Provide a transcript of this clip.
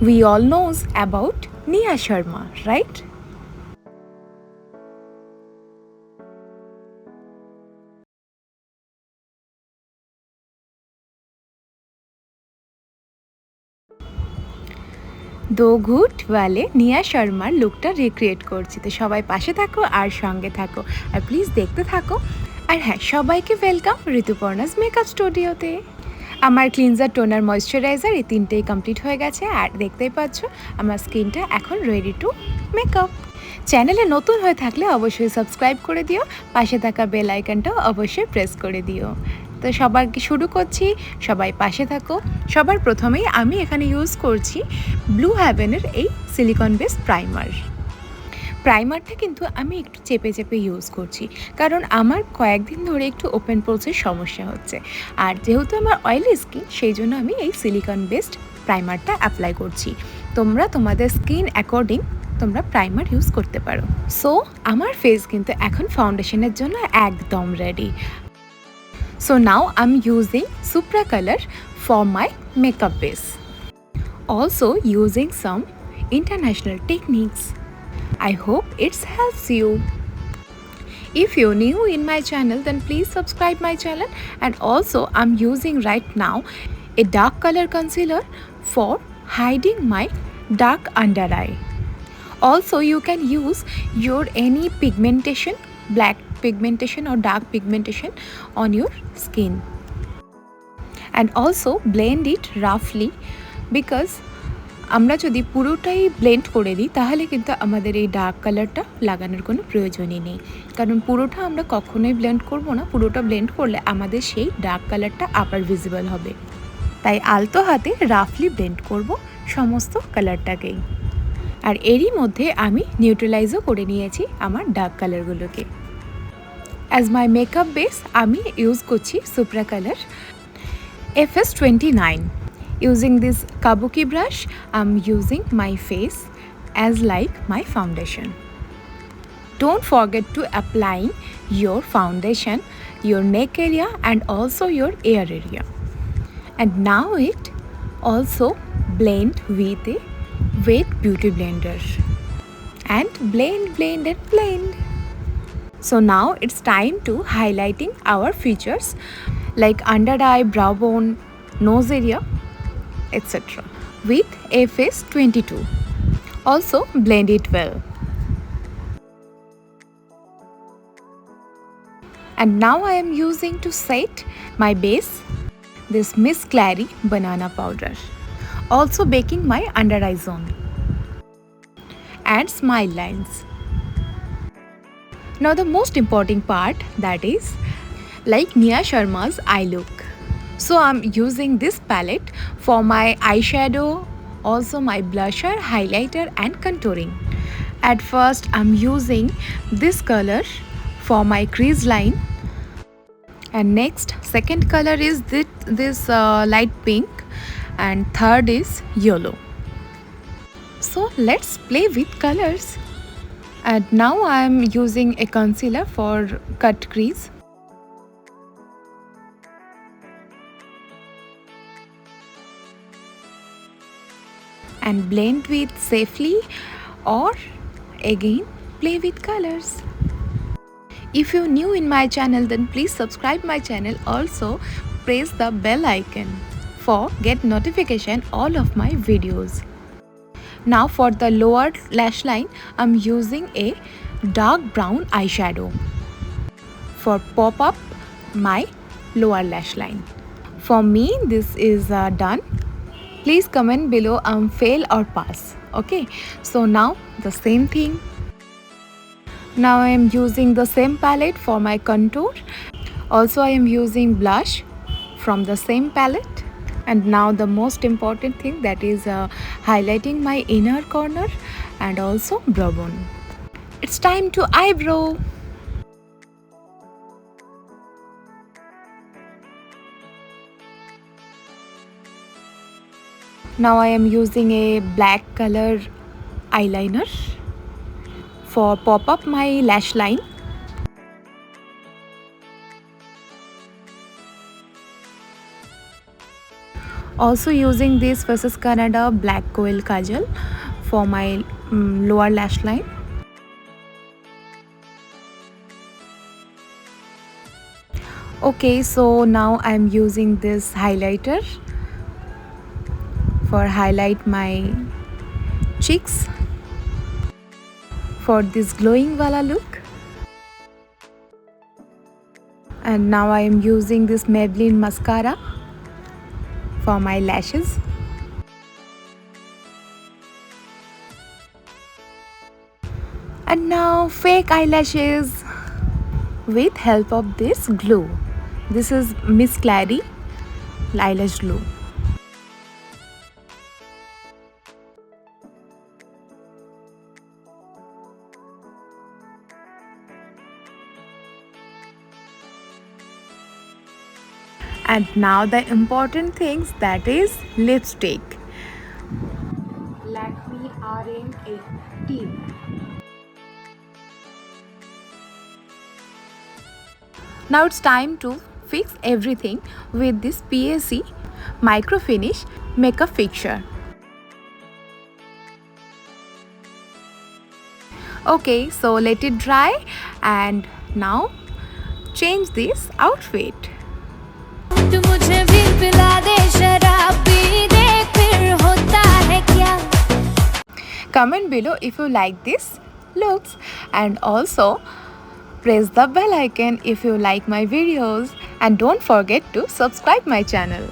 We all knows about Nia Sharma, right? দো ঘুট ওয়ালে নিয়া শর্মার লুকটা রিক্রিয়েট করছি, তো সবাই পাশে থাকো আর সঙ্গে থাকো আর প্লিজ দেখতে থাকো। আর হ্যাঁ, সবাইকে ওয়েলকাম ঋতুপর্ণাস মেকআপ স্টুডিওতে। আমার ক্লিনজার, টোনার, ময়শ্চারাইজার এই তিনটেই কমপ্লিট হয়ে গেছে আর দেখতেই পাচ্ছ আমার স্কিনটা এখন রেডি টু মেকআপ। চ্যানেলে নতুন হয়ে থাকলে অবশ্যই সাবস্ক্রাইব করে দিও, পাশে থাকা বেল আইকনটাও অবশ্যই প্রেস করে দিও। তো সবাইকে শুরু করছি, সবাই পাশে থাকো। সবার প্রথমেই আমি এখানে ইউজ করছি ব্লু হ্যাভেনের এই সিলিকন বেস প্রাইমারটা কিন্তু আমি একটু চেপে চেপে ইউজ করছি, কারণ আমার কয়েকদিন ধরে একটু ওপেন পোর্সের সমস্যা হচ্ছে। আর যেহেতু আমার অয়েলি স্কিন, সেই জন্য আমি এই সিলিকন বেসড প্রাইমারটা অ্যাপ্লাই করছি। তোমরা তোমাদের স্কিন অ্যাকর্ডিং তোমরা প্রাইমার ইউজ করতে পারো। সো আমার ফেস কিন্তু এখন ফাউন্ডেশনের জন্য একদম ready. So now I'm using Supra color for my makeup base. Also using some international techniques. I hope it helps you. If you're new in my channel, then please subscribe my channel. And also I'm using right now a dark color concealer for hiding my dark under eye. Also you can use your any pigmentation, black pigmentation or dark pigmentation on your skin, and also blend it roughly, because আমরা যদি পুরোটাই blend করে দিই তাহলে কিন্তু আমাদের এই dark কালারটা লাগানোর কোনো প্রয়োজনই নেই, কারণ পুরোটা আমরা কখনোই ব্লেন্ড করব না। পুরোটা ব্লেন্ড করলে আমাদের সেই ডার্ক কালারটা আবার ভিজিবল হবে, তাই আলতো হাতে রাফলি ব্লেন্ড করব সমস্ত কালারটাকেই। আর এরই মধ্যে আমি নিউট্রালাইজও করে নিয়েছি আমার ডার্ক কালারগুলোকে। As my makeup base আমি ইউজ করছি Supra color FS29. Using this kabuki brush I'm using my face as like my foundation. Don't forget to applying your foundation, your neck area and also your ear area. And now it also blend with a wet beauty blender and blend. So now it's time to highlighting our features like under eye, brow bone, nose area, etc. with FS22. Also blend it well. And now I am using to set my base this Miss Clary banana powder. Also baking my under eye zone and smile lines. Now the most important part, that is like Nia Sharma's eye look. So I'm using this palette for my eyeshadow, also my blusher, highlighter and contouring. At first I'm using this color for my crease line, and next second color is this light pink, and third is yellow. So let's play with colors. And now I am using a concealer for cut crease. And blend with safely, or again play with colors. If you're new in my channel, then please subscribe my channel. Also press the bell icon for get notification all of my videos. Now for the lower lash line I'm using a dark brown eyeshadow for pop up my lower lash line. For me this is done. Please comment below fail or pass. Okay, so now the same thing. Now I am using the same palette for my contour. Also I am using blush from the same palette. And now the most important thing, that is highlighting my inner corner and also brow bone. It's time to eyebrow. Now I am using a black color eyeliner for pop up my lash line. Also using this versus Canada black coil kajal for my lower lash line. Okay, so now I'm using this highlighter for highlight my cheeks for this glowing wala look. And now I am using this Maybelline mascara for my lashes. And now fake eyelashes with help of this glue. This is Miss Clary eyelash glue. And now the important things, that is lipstick. Lakme RM18. Now it's time to fix everything with this PAC micro finish makeup fixture. Okay, so let it dry and now change this outfit. Comment below if you like this looks, and also press the bell icon if you like my videos, and don't forget to subscribe my channel.